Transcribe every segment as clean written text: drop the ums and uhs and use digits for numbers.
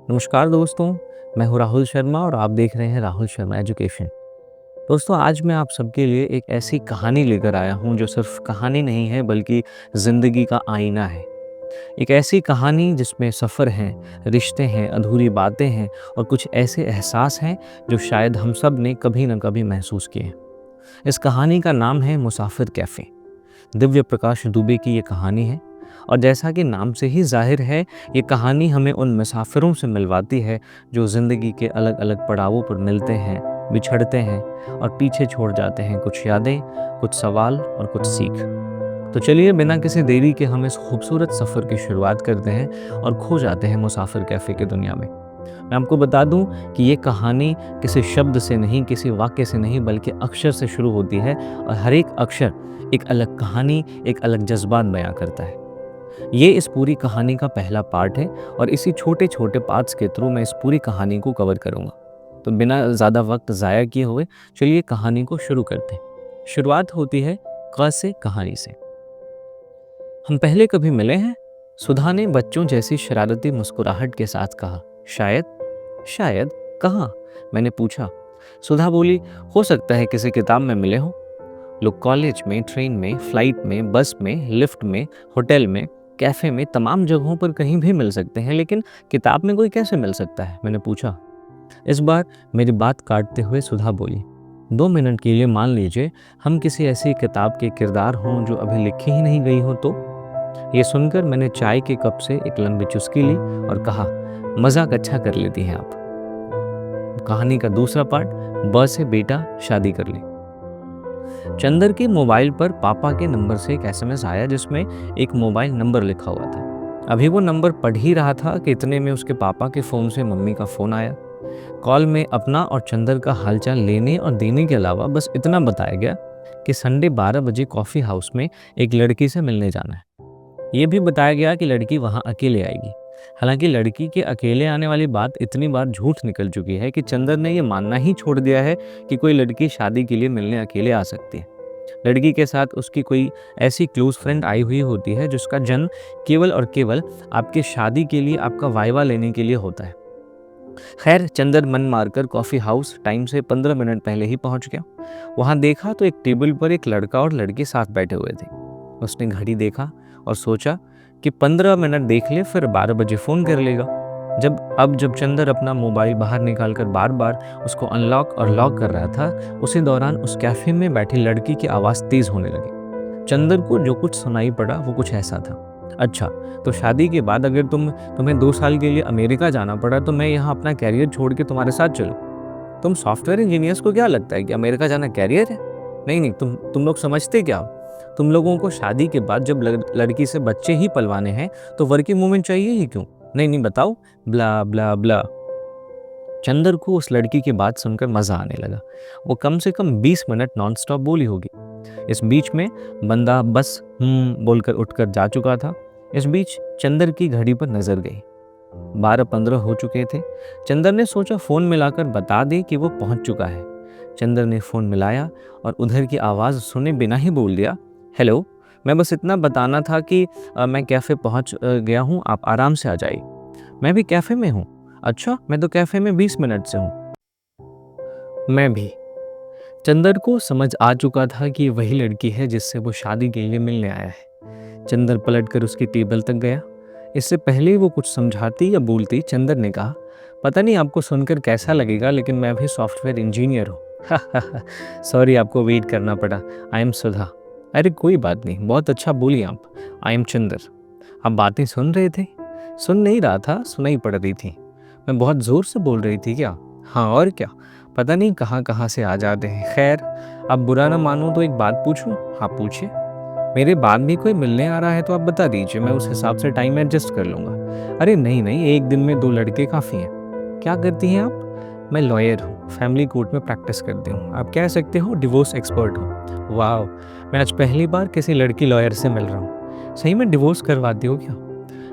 नमस्कार दोस्तों, मैं हूँ राहुल शर्मा और आप देख रहे हैं राहुल शर्मा एजुकेशन। दोस्तों, आज मैं आप सबके लिए एक ऐसी कहानी लेकर आया हूँ जो सिर्फ कहानी नहीं है बल्कि ज़िंदगी का आईना है। एक ऐसी कहानी जिसमें सफ़र हैं, रिश्ते हैं, अधूरी बातें हैं और कुछ ऐसे एहसास हैं जो शायद हम सब ने कभी न कभी महसूस किए हैं। इस कहानी का नाम है मुसाफिर कैफ़े। दिव्य प्रकाश दुबे की ये कहानी है और जैसा कि नाम से ही जाहिर है, ये कहानी हमें उन मुसाफिरों से मिलवाती है जो ज़िंदगी के अलग अलग पड़ावों पर मिलते हैं, बिछड़ते हैं और पीछे छोड़ जाते हैं कुछ यादें, कुछ सवाल और कुछ सीख। तो चलिए बिना किसी देरी के हम इस खूबसूरत सफ़र की शुरुआत करते हैं और खो जाते हैं मुसाफिर कैफ़े की दुनिया में। मैं आपको बता दूं कि ये कहानी किसी शब्द से नहीं, किसी वाक्य से नहीं बल्कि अक्षर से शुरू होती है और हर एक अक्षर एक अलग कहानी, एक अलग जज्बात बयां करता है। ये इस पूरी कहानी का पहला पार्ट है और इसी छोटे-छोटे पार्ट्स के थ्रू मैं इस पूरी कहानी को कवर करूँगा। तो बिना ज़्यादा वक्त ज़ाया किए हुए चलिए कहानी को शुरू करते हैं। शुरुआत होती है क से कहानी से। हम पहले कभी मिले हैं? सुधा ने बच्चों जैसी शरारती मुस्कुराहट के साथ कहा। शायद। शायद? कहाँ? मैंने पूछा। सुधा बोली, हो सकता है किसी किताब में मिले हों। लोग कॉलेज में, ट्रेन में, फ्लाइट में, बस में, लिफ्ट में, होटल में, कैफ़े में, तमाम जगहों पर कहीं भी मिल सकते हैं, लेकिन किताब में कोई कैसे मिल सकता है? मैंने पूछा। इस बार मेरी बात काटते हुए सुधा बोली, 2 मिनट के लिए मान लीजिए हम किसी ऐसी किताब के किरदार हों जो अभी लिखी ही नहीं गई हो तो? ये सुनकर मैंने चाय के कप से एक लंबी चुस्की ली और कहा, मजाक अच्छा कर लेती हैं आप। कहानी का दूसरा पार्ट, ब से बेटा शादी कर ले। चंदर के मोबाइल पर पापा के नंबर से एक एसएमएस आया जिसमें एक मोबाइल नंबर लिखा हुआ था। अभी वो नंबर पढ़ ही रहा था कि इतने में उसके पापा के फ़ोन से मम्मी का फ़ोन आया। कॉल में अपना और चंदर का हालचाल लेने और देने के अलावा बस इतना बताया गया कि संडे 12 बजे कॉफ़ी हाउस में एक लड़की से मिलने जाना है। ये भी बताया गया कि लड़की वहाँ अकेले आएगी। हालांकि लड़की के अकेले आने वाली बात इतनी बार झूठ निकल चुकी है कि चंदर ने ये मानना ही छोड़ दिया है कि कोई लड़की शादी के लिए मिलने अकेले आ सकती है। लड़की के साथ उसकी कोई ऐसी क्लोज फ्रेंड आई हुई होती है जिसका जन्म केवल और केवल आपके शादी के लिए, आपका वाइवा लेने के लिए होता है। खैर, चंदर मन मारकर कॉफ़ी हाउस टाइम से 15 मिनट पहले ही पहुंच गया। वहां देखा तो एक टेबल पर एक लड़का और लड़की साथ बैठे हुए थे। उसने घड़ी देखा और सोचा कि 15 मिनट देख ले, फिर 12 बजे फ़ोन कर लेगा। जब चंदर अपना मोबाइल बाहर निकालकर बार बार उसको अनलॉक और लॉक कर रहा था, उसी दौरान उस कैफ़े में बैठी लड़की की आवाज़ तेज़ होने लगी। चंदर को जो कुछ सुनाई पड़ा वो कुछ ऐसा था, अच्छा, तो शादी के बाद अगर तुम्हें 2 साल के लिए अमेरिका जाना पड़ा तो मैं यहाँ अपना कैरियर छोड़ के तुम्हारे साथ चलूँ। तुम सॉफ्टवेयर इंजीनियर्स को क्या लगता है कि अमेरिका जाना कैरियर है? नहीं नहीं, तुम लोग समझते क्या हो? तुम लोगों को शादी के बाद जब लड़की से बच्चे ही पलवाने हैं तो वर्किंग वूमेन चाहिए ही क्यों? नहीं नहीं, बताओ। ब्ला ब्ला ब्ला। चंदर को उस लड़की की बात सुनकर मजा आने लगा। वो कम से कम 20 मिनट नॉनस्टॉप बोली होगी। इस बीच में बंदा बस बोलकर उठकर जा चुका था। इस बीच चंदर की घड़ी पर नजर गई। 12:15 हो चुके थे। चंदर ने सोचा फ़ोन मिलाकर बता दे कि वो पहुंच चुका है। चंदर ने फ़ोन मिलाया और उधर की आवाज़ सुने बिना ही बोल दिया, हेलो, मैं बस इतना बताना था कि मैं कैफ़े पहुंच गया हूं, आप आराम से आ जाइए। मैं भी कैफ़े में हूं। अच्छा, मैं तो कैफ़े में 20 मिनट से हूं। मैं भी। चंदर को समझ आ चुका था कि वही लड़की है जिससे वो शादी के लिए मिलने आया है। चंदर पलटकर उसकी टेबल तक गया। इससे पहले ही वो कुछ समझाती या बोलती, चंदर ने कहा, पता नहीं आपको सुनकर कैसा लगेगा लेकिन मैं भी सॉफ्टवेयर इंजीनियर हूँ। सॉरी, आपको वेट करना पड़ा। I am Sudha. अरे कोई बात नहीं, बहुत अच्छा बोली आप। I am Chander. आप बातें सुन रहे थे? सुन नहीं रहा था, सुनाई पड़ रही थी। मैं बहुत ज़ोर से बोल रही थी क्या? हाँ और क्या, पता नहीं कहाँ कहाँ से आ जाते हैं। खैर, अब बुरा ना मानो तो एक बात पूछूं? हाँ पूछिए। मेरे बाद भी कोई मिलने आ रहा है तो आप बता दीजिए, मैं उस हिसाब से टाइम एडजस्ट कर लूँगा। अरे नहीं नहीं, एक दिन में 2 लड़के काफ़ी हैं। क्या करती हैं आप? मैं लॉयर हूँ, फैमिली कोर्ट में प्रैक्टिस करती हूँ। आप कह सकते हो डिवोर्स एक्सपर्ट हूँ। वाह, मैं आज पहली बार किसी लड़की लॉयर से मिल रहा हूँ। सही में डिवोर्स करवाती हो क्या?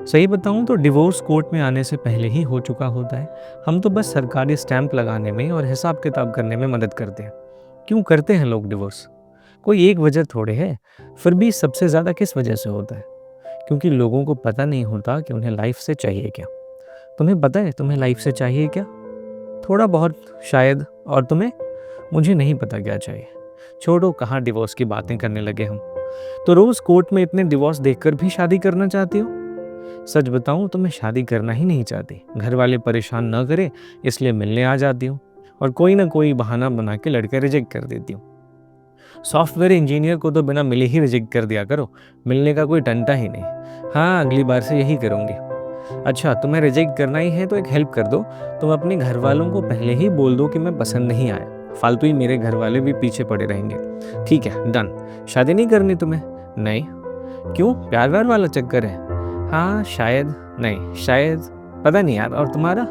सही बताऊँ तो डिवोर्स कोर्ट में आने से पहले ही हो चुका होता है। हम तो बस सरकारी स्टैंप लगाने में और हिसाब किताब करने में मदद करते हैं। क्यों करते हैं लोग डिवोर्स? कोई एक वजह थोड़े है। फिर भी सबसे ज़्यादा किस वजह से होता है? क्योंकि लोगों को पता नहीं होता कि उन्हें लाइफ से चाहिए क्या। तुम्हें पता है तुम्हें लाइफ से चाहिए क्या? थोड़ा बहुत शायद। और तुम्हें? मुझे नहीं पता क्या चाहिए। छोड़ो, कहाँ डिवोर्स की बातें करने लगे हम। तो रोज कोर्ट में इतने डिवोर्स देखकर भी शादी करना चाहती हो? सच बताऊं तो मैं शादी करना ही नहीं चाहती। घर वाले परेशान न करे इसलिए मिलने आ जाती हूँ और कोई ना कोई बहाना बना के लड़के रिजेक्ट कर देती हूँ। सॉफ्टवेयर इंजीनियर को तो बिना मिले ही रिजेक्ट कर दिया करो, मिलने का कोई टंटा ही नहीं। हाँ, अगली बार से यही करूँगी। अच्छा, तुम्हें रिजेक्ट करना ही है तो एक हेल्प कर दो, तुम अपने घर वालों को पहले ही बोल दो कि मैं पसंद नहीं आया। फालतू ही मेरे घर वाले भी पीछे पड़े रहेंगे। ठीक है, डन। शादी नहीं करनी तुम्हें? नहीं। क्यों, प्यार व्यार वाला चक्कर है? हाँ शायद। नहीं शायद, पता नहीं यार। और तुम्हारा?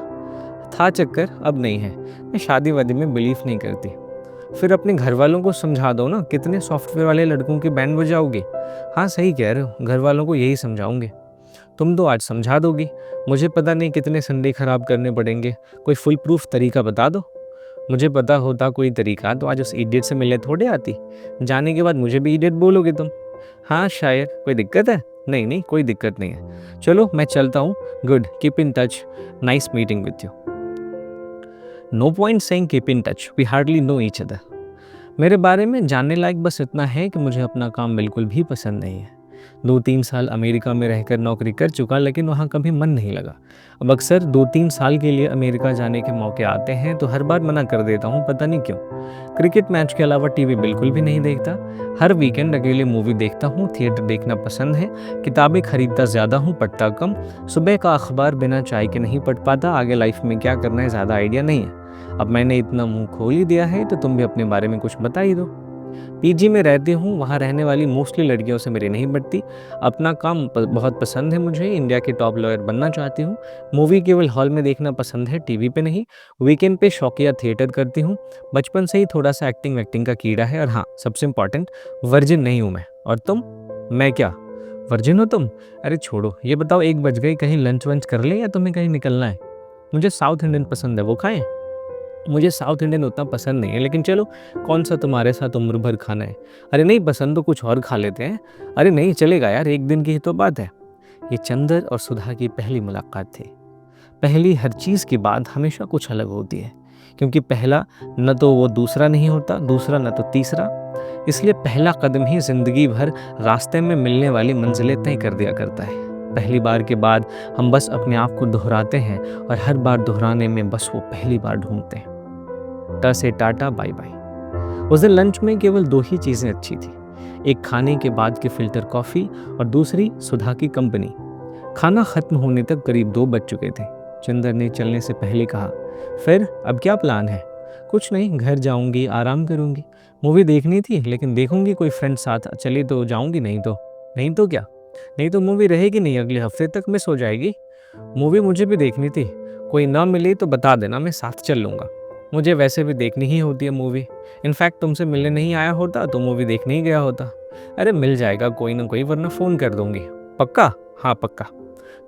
था चक्कर, अब नहीं है। मैं शादी वादी में बिलीव नहीं करती। फिर अपने घर वालों को समझा दो ना, कितने सॉफ्टवेयर वाले लड़कों की बैंड बजाओगे। हाँ सही कह रहे हो, घर वालों को यही समझाओगे। तुम तो आज समझा दोगी, मुझे पता नहीं कितने संडे खराब करने पड़ेंगे। कोई फुल प्रूफ तरीका बता दो। मुझे पता होता कोई तरीका तो आज उस इडियट से मिलने थोड़े आती। जाने के बाद मुझे भी इडियट बोलोगे तुम। हाँ शायद। कोई दिक्कत है? नहीं नहीं, कोई दिक्कत नहीं है। चलो मैं चलता हूँ। Good, keep in touch. Nice meeting with you. No point saying keep in touch, we hardly know each other. मेरे बारे में जानने लायक बस इतना है कि मुझे अपना काम बिल्कुल भी पसंद नहीं है। 2-3 साल अमेरिका में रहकर नौकरी कर चुका, लेकिन वहाँ कभी मन नहीं लगा। अब अक्सर 2-3 साल के लिए अमेरिका जाने के मौके आते हैं तो हर बार मना कर देता हूँ, पता नहीं क्यों। क्रिकेट मैच के अलावा टीवी बिल्कुल भी नहीं देखता। हर वीकेंड अकेले मूवी देखता हूँ, थिएटर देखना पसंद है। किताबें खरीदता ज़्यादा हूँ, पढ़ता कम। सुबह का अखबार बिना चाय के नहीं पढ़ पाता। आगे लाइफ में क्या करना है ज़्यादा आइडिया नहीं है। अब मैंने इतना मुंह खोल ही दिया है तो तुम भी अपने बारे में कुछ बता ही दो। पीजी में रहती हूँ, वहाँ रहने वाली मोस्टली लड़कियों से मेरी नहीं बढ़ती। अपना काम बहुत पसंद है मुझे, इंडिया के टॉप लॉयर बनना चाहती हूँ। मूवी केवल हॉल में देखना पसंद है, टीवी पे नहीं। वीकेंड पे शौकिया थिएटर करती हूँ। बचपन से ही थोड़ा सा एक्टिंग वैक्टिंग का कीड़ा है। और हाँ, सबसे इम्पॉर्टेंट, वर्जिन नहीं हूँ मैं। और तुम? मैं क्या, वर्जिन हो तुम? अरे छोड़ो, ये बताओ 1 बज गई, कहीं लंच वंच कर ले या तुम्हें कहीं निकलना है? मुझे साउथ इंडियन पसंद है, वो खाएं? मुझे साउथ इंडियन उतना पसंद नहीं है, लेकिन चलो, कौन सा तुम्हारे साथ उम्र भर खाना है? अरे नहीं पसंद तो कुछ और खा लेते हैं। अरे नहीं चलेगा यार, एक दिन की ही तो बात है। ये चंदर और सुधा की पहली मुलाकात थी। पहली हर चीज़ की बात हमेशा कुछ अलग होती है, क्योंकि पहला न तो वो दूसरा नहीं होता, दूसरा न तो तीसरा। इसलिए पहला कदम ही जिंदगी भर रास्ते में मिलने वाली मंजिलें तय कर दिया करता है। पहली बार के बाद हम बस अपने आप को दोहराते हैं और हर बार दोहराने में बस वो पहली बार ढूंढते हैं। टा से टाटा बाय बाय। उस दिन लंच में केवल 2 ही चीज़ें अच्छी थी, एक खाने के बाद की फिल्टर कॉफ़ी और दूसरी सुधा की कंपनी। खाना खत्म होने तक करीब 2 बज चुके थे। चंदर ने चलने से पहले कहा, फिर अब क्या प्लान है? कुछ नहीं, घर जाऊंगी, आराम करूंगी। मूवी देखनी थी लेकिन देखूंगी, कोई फ्रेंड साथ चले तो जाऊंगी, नहीं तो क्या? नहीं तो मूवी रहेगी नहीं, अगले हफ्ते तक मिस हो जाएगी। मूवी मुझे भी देखनी थी, कोई ना मिले तो बता देना, मैं साथ चल लूँगा। मुझे वैसे भी देखनी ही होती है मूवी। इनफैक्ट तुमसे मिलने नहीं आया होता तो मूवी देखने ही गया होता। अरे मिल जाएगा कोई ना कोई, वरना फ़ोन कर दूंगी। पक्का? हाँ पक्का।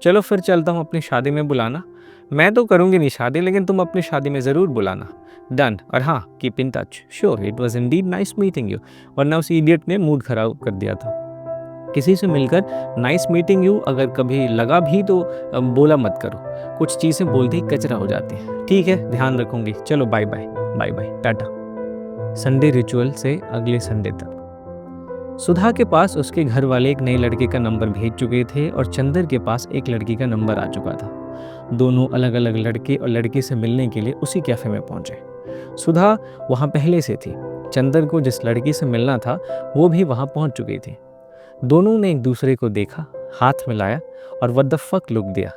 चलो फिर चलता हूँ, अपनी शादी में बुलाना। मैं तो करूँगी नहीं शादी, लेकिन तुम अपनी शादी में ज़रूर बुलाना। डन। और हाँ, keep in touch. Sure, it was Indeed nice meeting you. वरना उस इडियट ने मूड खराब कर दिया था। किसी से मिलकर नाइस मीटिंग यू अगर कभी लगा भी तो बोला मत करो, कुछ चीज़ें बोलते ही कचरा हो जाती है। ठीक है, ध्यान रखूंगी। चलो बाय बाय, बाय बाय, टाटा। संडे रिचुअल से अगले संडे तक। सुधा के पास उसके घर वाले एक नए लड़के का नंबर भेज चुके थे और चंदर के पास एक लड़की का नंबर आ चुका था। दोनों अलग अलग लड़के और लड़की से मिलने के लिए उसी कैफ़े में पहुंचे। सुधा वहां पहले से थी। चंदर को जिस लड़की से मिलना था वो भी वहां पहुंच चुकी थी। दोनों ने एक दूसरे को देखा, हाथ मिलाया और व्हाट द फक लुक दिया।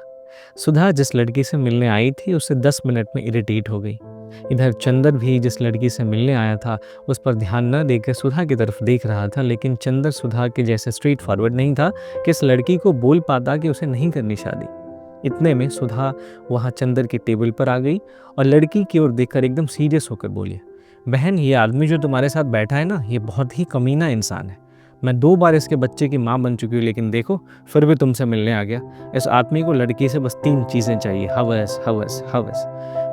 सुधा जिस लड़की से मिलने आई थी उससे 10 मिनट में इरिटेट हो गई। इधर चंदर भी जिस लड़की से मिलने आया था उस पर ध्यान न देकर सुधा की तरफ देख रहा था, लेकिन चंदर सुधा के जैसे स्ट्रेट फॉरवर्ड नहीं था कि इस लड़की को बोल पाता कि उसे नहीं करनी शादी। इतने में सुधा वहाँ चंदर के टेबल पर आ गई और लड़की की ओर देखकर एकदम सीरियस होकर बोली, बहन ये आदमी जो तुम्हारे साथ बैठा है ना, ये बहुत ही कमीना इंसान है। मैं 2 बार इसके बच्चे की माँ बन चुकी हूँ, लेकिन देखो फिर भी तुमसे मिलने आ गया। इस आदमी को लड़की से बस 3 चीज़ें चाहिए, हवस हवस हवस।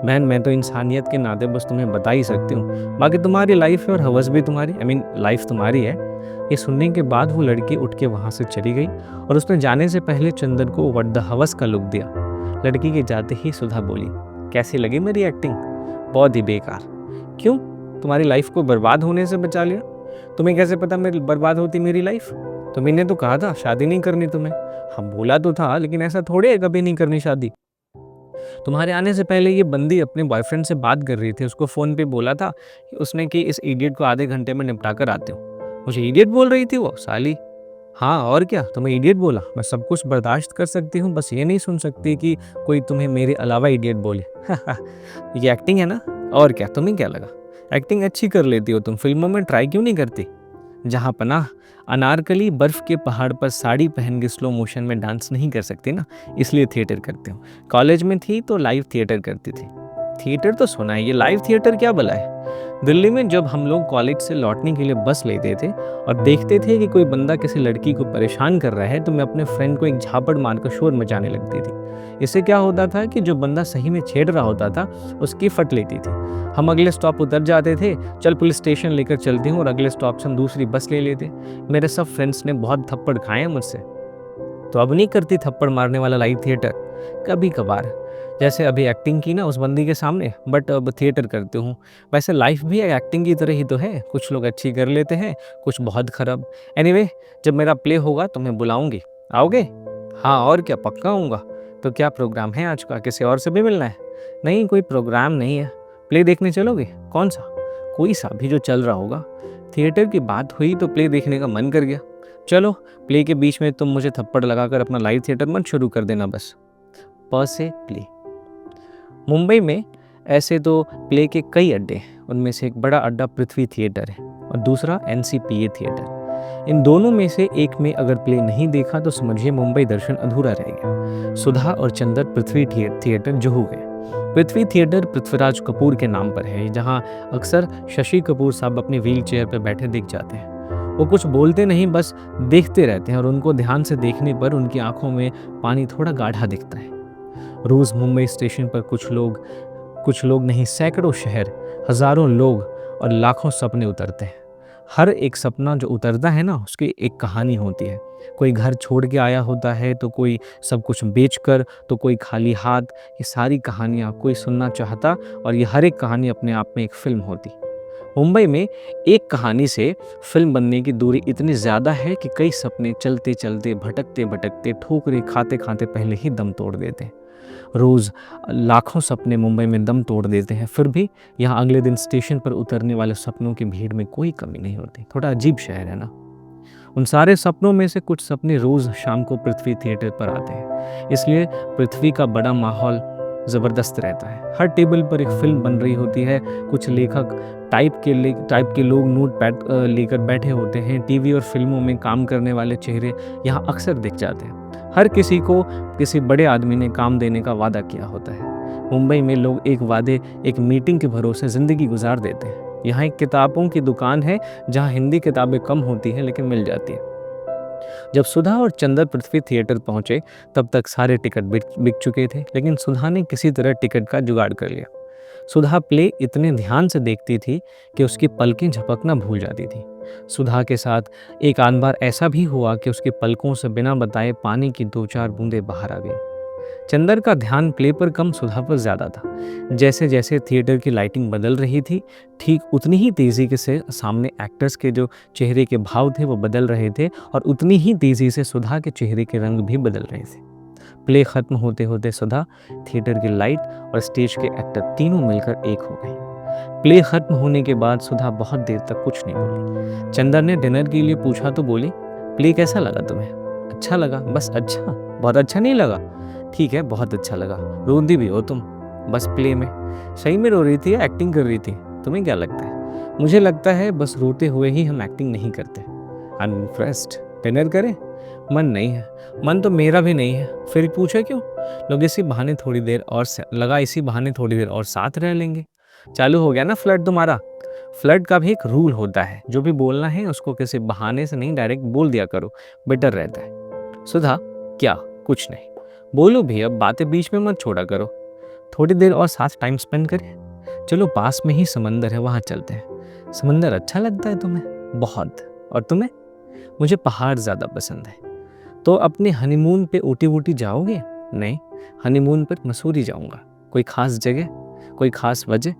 बहन मैं तो इंसानियत के नाते बस तुम्हें बता ही सकती हूँ, बाकी तुम्हारी लाइफ है और हवस भी तुम्हारी, लाइफ तुम्हारी है। ये सुनने के बाद वो लड़की उठ के वहाँ से चली गई और उसने जाने से पहले चंदन को व्हाट द हवस का लुक दिया। लड़की के जाते ही सुधा बोली, कैसी लगी मेरी एक्टिंग? बहुत ही बेकार। क्यों? तुम्हारी लाइफ को बर्बाद होने से बचा लिया। तुम्हें कैसे पता मेरी बर्बाद होती मेरी लाइफ? तुमने तो कहा था शादी नहीं करनी तुम्हें। हाँ बोला तो था, लेकिन ऐसा थोड़े है कभी नहीं करनी शादी। तुम्हारे आने से पहले ये बंदी अपने बॉयफ्रेंड से बात कर रही थी, उसको फ़ोन पे बोला था कि उसने कि इस इडियट को आधे घंटे में निपटा कर आते हो। मुझे इडियट बोल रही थी वो साली। हाँ और क्या, तुम्हें इडियट बोला? मैं सब कुछ बर्दाश्त कर सकती हूँ, बस ये नहीं सुन सकती कि कोई तुम्हें मेरे अलावा इडियट बोले। ये एक्टिंग है ना? और क्या, तुम्हें क्या लगा? एक्टिंग अच्छी कर लेती हो तुम, फिल्मों में ट्राई क्यों नहीं करती? जहाँ पनाह अनारकली बर्फ के पहाड़ पर साड़ी पहन के स्लो मोशन में डांस नहीं कर सकती ना, इसलिए थिएटर करती हूँ। कॉलेज में थी तो लाइव थिएटर करती थी। थिएटर तो सुना है, ये लाइव थिएटर क्या भला है? दिल्ली में जब हम लोग कॉलेज से लौटने के लिए बस लेते थे और देखते थे कि कोई बंदा किसी लड़की को परेशान कर रहा है, तो मैं अपने फ्रेंड को एक झापड़ मारकर शोर मचाने लगती थी। इससे क्या होता था कि जो बंदा सही में छेड़ रहा होता था उसकी फट लेती थी। हम अगले स्टॉप उतर जाते थे, चल पुलिस स्टेशन लेकर चलती हूँ, और अगले स्टॉप से हम दूसरी बस ले लेते। मेरे सब फ्रेंड्स ने बहुत थप्पड़ खाए हैं मुझसे। तो अब नहीं करती थप्पड़ मारने वाला लाइव थिएटर, कभी कभार, जैसे अभी एक्टिंग की ना उस बंदी के सामने, बट अब थिएटर करती हूँ। वैसे लाइफ भी एक्टिंग की तरह ही तो है, कुछ लोग अच्छी कर लेते हैं, कुछ बहुत खराब। एनीवे, जब मेरा प्ले होगा तो मैं बुलाऊंगी, आओगे? हाँ और क्या, पक्का आऊँगा। तो क्या प्रोग्राम है आज का? किसी और से भी मिलना है? नहीं, कोई प्रोग्राम नहीं है। प्ले देखने चलोगे? कौन सा? कोई सा भी जो चल रहा होगा। थिएटर की बात हुई तो प्ले देखने का मन कर गया। चलो, प्ले के बीच में तुम मुझे थप्पड़ लगाकर अपना लाइव थिएटर मत शुरू कर देना बस। प से प्ले। मुंबई में ऐसे तो प्ले के कई अड्डे हैं, उनमें से एक बड़ा अड्डा पृथ्वी थिएटर है और दूसरा NCPA थिएटर। इन दोनों में से एक में अगर प्ले नहीं देखा तो समझिए मुंबई दर्शन अधूरा रह गया। सुधा और चंदर पृथ्वी थिएटर जुहू गए। पृथ्वी थिएटर पृथ्वीराज कपूर के नाम पर है, जहां अक्सर शशि कपूर साहब अपनी व्हील चेयर पर बैठे दिख जाते हैं। वो कुछ बोलते नहीं, बस देखते रहते हैं, और उनको ध्यान से देखने पर उनकी आंखों में पानी थोड़ा गाढ़ा दिखता है। रोज मुंबई स्टेशन पर कुछ लोग नहीं, सैकड़ों शहर, हजारों लोग और लाखों सपने उतरते हैं। हर एक सपना जो उतरता है ना, उसकी एक कहानी होती है। कोई घर छोड़ के आया होता है, तो कोई सब कुछ बेचकर, तो कोई खाली हाथ। ये सारी कहानियाँ कोई सुनना चाहता, और ये हर एक कहानी अपने आप में एक फिल्म होती। मुंबई में एक कहानी से फिल्म बनने की दूरी इतनी ज़्यादा है कि कई सपने चलते चलते, भटकते भटकते, ठोकरें खाते खाते पहले ही दम तोड़ देते हैं। रोज़ लाखों सपने मुंबई में दम तोड़ देते हैं, फिर भी यहाँ अगले दिन स्टेशन पर उतरने वाले सपनों की भीड़ में कोई कमी नहीं होती। थोड़ा अजीब शहर है ना। उन सारे सपनों में से कुछ सपने रोज़ शाम को पृथ्वी थिएटर पर आते हैं, इसलिए पृथ्वी का बड़ा माहौल ज़बरदस्त रहता है। हर टेबल पर एक फिल्म बन रही होती है। कुछ लेखक टाइप के लोग नोट पैड लेकर बैठे होते हैं। टीवी और फिल्मों में काम करने वाले चेहरे यहाँ अक्सर दिख जाते हैं। हर किसी को किसी बड़े आदमी ने काम देने का वादा किया होता है। मुंबई में लोग एक मीटिंग के भरोसे ज़िंदगी गुजार देते हैं। यहाँ एक किताबों की दुकान है, जहाँ हिंदी किताबें कम होती हैं लेकिन मिल जाती है। जब सुधा और चंदर पृथ्वी थिएटर पहुंचे तब तक सारे टिकट बिक चुके थे, लेकिन सुधा ने किसी तरह टिकट का जुगाड़ कर लिया। सुधा प्ले इतने ध्यान से देखती थी कि उसकी पलकें झपकना भूल जाती थी। सुधा के साथ एक आध बार ऐसा भी हुआ कि उसकी पलकों से बिना बताए पानी की 2-4 बूंदें बाहर आ गई। चंदर का ध्यान प्ले पर कम, सुधा पर ज्यादा था। जैसे जैसे थिएटर की लाइटिंग बदल रही थी, ठीक उतनी ही तेजी के से सामने एक्टर्स के जो चेहरे के भाव थे वो बदल रहे थे, और उतनी ही तेजी से सुधा के चेहरे के रंग भी बदल रहे थे। प्ले खत्म होते होते सुधा, थिएटर की लाइट और स्टेज के एक्टर तीनों मिलकर एक हो गए। प्ले खत्म होने के बाद सुधा बहुत देर तक कुछ नहीं बोली। चंदर ने डिनर के लिए पूछा तो बोली, प्ले कैसा लगा तुम्हें? अच्छा लगा, बस अच्छा, बहुत अच्छा नहीं लगा? ठीक है, बहुत अच्छा लगा। रोती भी हो तुम बस प्ले में? सही में रो रही थी या एक्टिंग कर रही थी? तुम्हें क्या लगता है? मुझे लगता है बस रोते हुए ही हम एक्टिंग नहीं करते। I am impressed. डिनर करें? मन नहीं है। मन तो मेरा भी नहीं है, फिर पूछे क्यों? इसी बहाने थोड़ी देर और साथ रह लेंगे। चालू हो गया ना फ्लर्ट तुम्हारा? फ्लर्ट का भी एक रूल होता है, जो भी बोलना है उसको किसी बहाने से नहीं, डायरेक्ट बोल दिया करो, बेटर रहता है। सुधा, क्या? कुछ नहीं। बोलो भी, अब बातें बीच में मत छोड़ा करो। थोड़ी देर और साथ टाइम स्पेंड करें। चलो, पास में ही समंदर है, वहाँ चलते हैं। समंदर अच्छा लगता है तुम्हें? बहुत। और तुम्हें? मुझे पहाड़ ज़्यादा पसंद है। तो अपने हनीमून पे ऊटी वूटी जाओगे? नहीं। हनीमून पर मसूरी जाऊंगा। कोई खास जगह, कोई खास वजह?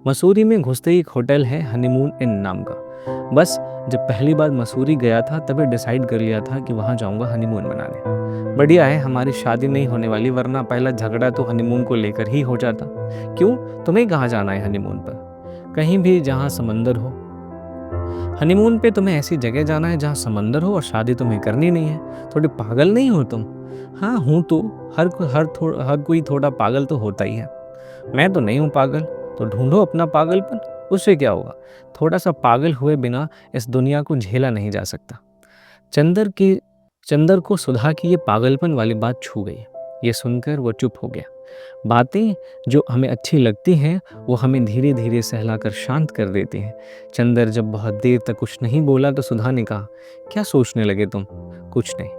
मसूरी में घुसते ही एक होटल है हनीमून इन नाम का। बस जब पहली बार मसूरी गया था तभी डिसाइड कर लिया था कि वहाँ जाऊंगा हनीमून मनाने। बढ़िया है, हमारी शादी नहीं होने वाली, वरना पहला झगड़ा तो हनीमून को लेकर ही हो जाता। क्यों, तुम्हें कहाँ जाना है हनीमून पर? कहीं भी जहाँ समंदर हो। हनीमून पे तुम्हें ऐसी जगह जाना है जहाँ समंदर हो और शादी तुम्हें करनी नहीं है। थोड़ी पागल नहीं हो तुम? हाँ हूँ तो, हर कोई थोड़ा पागल तो होता ही है। मैं तो नहीं हूँ पागल, तो ढूंढो अपना पागलपन, उससे क्या होगा। थोड़ा सा पागल हुए बिना इस दुनिया को झेला नहीं जा सकता। चंदर को सुधा की ये पागलपन वाली बात छू गई। ये सुनकर वो चुप हो गया। बातें जो हमें अच्छी लगती हैं वो हमें धीरे धीरे सहलाकर शांत कर देती हैं। चंदर जब बहुत देर तक कुछ नहीं बोला तो सुधा ने कहा, क्या सोचने लगे तुम? कुछ नहीं।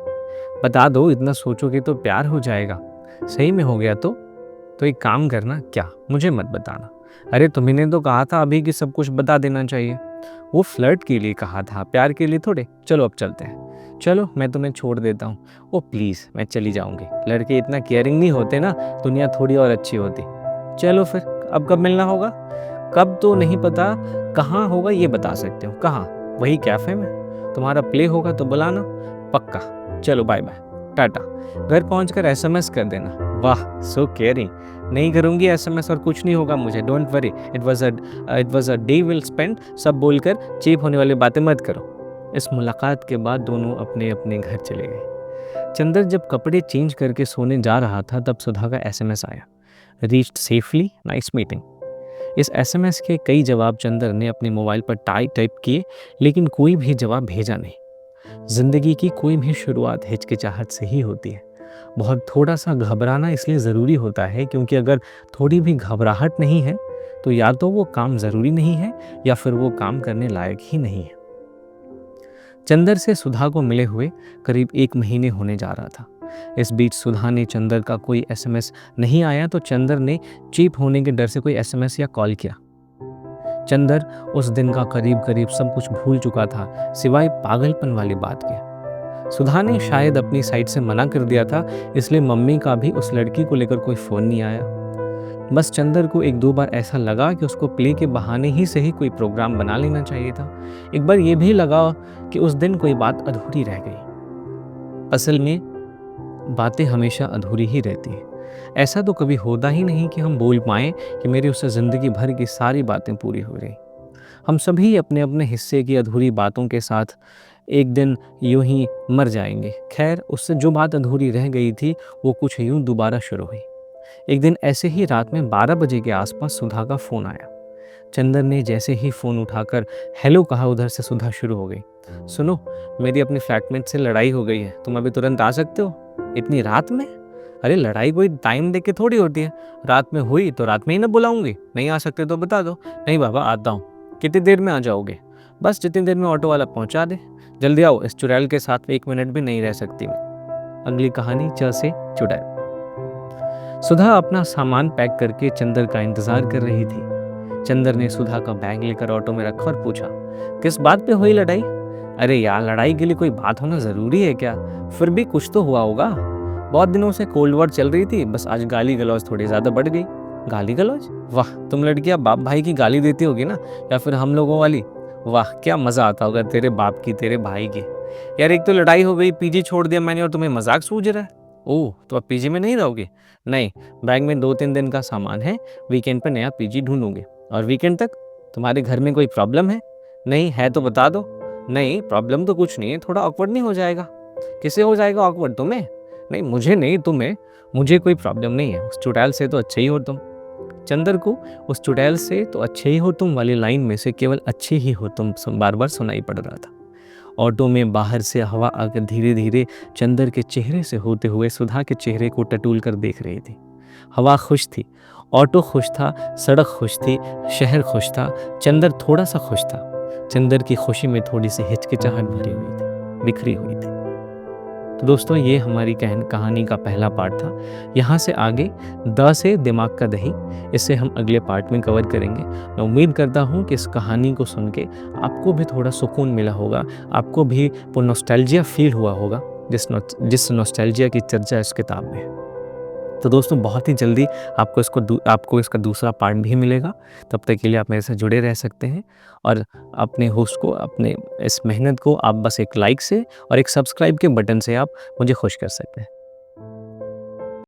बता दो, इतना सोचोगे तो प्यार हो जाएगा। सही में हो गया तो एक काम करना, क्या मुझे मत बताना। अरे तुम्ही तो कहा था अभी कि सब कुछ बता देना चाहिए। वो फ्लर्ट के लिए कहा था, प्यार के लिए थोड़े। चलो अब चलते हैं। चलो मैं तुम्हें छोड़ देता हूँ। ओ प्लीज़, मैं चली जाऊँगी। लड़के इतना केयरिंग नहीं होते ना, दुनिया थोड़ी और अच्छी होती। चलो फिर, अब कब मिलना होगा? कब तो नहीं पता, कहाँ होगा ये बता सकते हो। कहाँ? वही कैफ़े में। तुम्हारा प्ले होगा तो बुलाना। पक्का। चलो बाय बाय, टाटा। घर पहुँचकर एसएमएस कर देना। वाह, सो केयरिंग। नहीं करूँगी एसएमएस और कुछ नहीं होगा मुझे, don't worry. It was a day will spend. सब बोलकर चीप होने वाली बातें मत करो। इस मुलाकात के बाद दोनों अपने अपने घर चले गए। चंदर जब कपड़े चेंज करके सोने जा रहा था तब सुधा का एसएमएस आया। Reached safely, nice meeting. इस एसएमएस के कई जवाब चंदर ने अपने मोबाइल पर टाइप किए, लेकिन कोई भी जवाब भेजा नहीं। जिंदगी की कोई भी शुरुआत हिचकिचाहट से ही होती है। बहुत थोड़ा सा घबराना इसलिए ज़रूरी होता है क्योंकि अगर थोड़ी भी घबराहट नहीं है तो या तो वो काम ज़रूरी नहीं है या फिर वो काम करने लायक ही नहीं है। चंदर से सुधा को मिले हुए करीब 1 महीने होने जा रहा था। इस बीच सुधा ने चंदर का कोई एसएमएस नहीं आया तो चंदर ने चीप होने के डर से कोई एसएमएस या कॉल किया। चंदर उस दिन का करीब करीब सब कुछ भूल चुका था, सिवाय पागलपन वाली बात के। सुधा ने शायद अपनी साइड से मना कर दिया था, इसलिए मम्मी का भी उस लड़की को लेकर कोई फ़ोन नहीं आया। बस चंदर को 1-2 बार ऐसा लगा कि उसको प्ले के बहाने ही सही कोई प्रोग्राम बना लेना चाहिए था। एक बार ये भी लगा कि उस दिन कोई बात अधूरी रह गई। असल में बातें हमेशा अधूरी ही रहती हैं। ऐसा तो कभी होता ही नहीं कि हम बोल पाएँ कि मेरी उससे ज़िंदगी भर की सारी बातें पूरी हो गई। हम सभी अपने अपने हिस्से की अधूरी बातों के साथ एक दिन यूं ही मर जाएंगे। खैर, उससे जो बात अधूरी रह गई थी वो कुछ यूं दोबारा शुरू हुई। एक दिन ऐसे ही रात में 12 बजे के आसपास सुधा का फ़ोन आया। चंदर ने जैसे ही फ़ोन उठाकर हेलो कहा, उधर से सुधा शुरू हो गई। सुनो, मेरी अपनी फ्लैटमेट से लड़ाई हो गई है, तुम अभी तुरंत आ सकते हो? इतनी रात में? अरे लड़ाई कोई टाइम देख के थोड़ी होती है। रात में हुई तो रात में ही ना बुलाऊंगी। नहीं आ सकते तो बता दो। नहीं बाबा, आता हूँ। कितनी देर में आ जाओगे? बस जितनी देर में ऑटो वाला पहुँचा दे। जल्दी आओ, इस चुड़ैल के साथ 1 मिनट भी नहीं रह सकती मैं। अगली कहानी च से चुड़ैल। सुधा अपना सामान पैक करके चंदर का इंतजार कर रही थी। चंदर ने सुधा का बैग लेकर ऑटो में रखा और पूछा, किस बात पे हुई लड़ाई? अरे यार, लड़ाई के लिए कोई बात होना जरूरी है क्या? फिर भी कुछ तो हुआ होगा। बहुत दिनों से कोल्ड वॉर चल रही थी, बस आज गाली गलौज थोड़ी ज्यादा बढ़ गई। गाली गलौज? वाह, तुम लड़कियां बाप भाई की गाली देती होगी ना, या फिर हम लोगों वाली? वाह, क्या मजा आता होगा तेरे बाप की, तेरे भाई की। यार, एक तो लड़ाई हो गई, पीजी छोड़ दिया मैंने और तुम्हें मजाक सूझ रहा है? ओह, तो अब पीजी में नहीं रहोगे? नहीं, बैग में 2-3 दिन का सामान है, वीकेंड पर नया पीजी ढूंढूंगे। और वीकेंड तक? तुम्हारे घर में कोई प्रॉब्लम है? नहीं है तो बता दो। नहीं, प्रॉब्लम तो कुछ नहीं है, थोड़ा ऑकवर्ड नहीं हो जाएगा? किसे हो जाएगा ऑकवर्ड, तुम्हें? नहीं, मुझे नहीं, तुम्हें। मुझे कोई प्रॉब्लम नहीं है, उस चुड़ैल से तो अच्छे ही हो तुम। चंदर को उस चुड़ैल से तो अच्छे ही हो तुम वाली लाइन में से केवल अच्छे ही हो तुम बार बार सुनाई पड़ रहा था। ऑटो में बाहर से हवा आकर धीरे धीरे चंदर के चेहरे से होते हुए सुधा के चेहरे को टटोल कर देख रही थी। हवा खुश थी, ऑटो खुश था, सड़क खुश थी, शहर खुश था, चंदर थोड़ा सा खुश था। चंदर की खुशी में थोड़ी सी हिचकिचाहट भरी हुई थी, बिखरी हुई थी। तो दोस्तों, ये हमारी कहानी का पहला पार्ट था। यहाँ से आगे द से दिमाग का दही, इसे हम अगले पार्ट में कवर करेंगे। मैं उम्मीद करता हूँ कि इस कहानी को सुन के आपको भी थोड़ा सुकून मिला होगा, आपको भी वो नॉस्टैल्जिया फील हुआ होगा जिस नॉस्टैल्जिया की चर्चा इस किताब में है। तो दोस्तों बहुत ही जल्दी आपको इसका दूसरा पार्ट भी मिलेगा। तब तक के लिए आप मेरे से जुड़े रह सकते हैं और अपने होस्ट को, अपने इस मेहनत को आप बस एक लाइक से और एक सब्सक्राइब के बटन से आप मुझे खुश कर सकते हैं।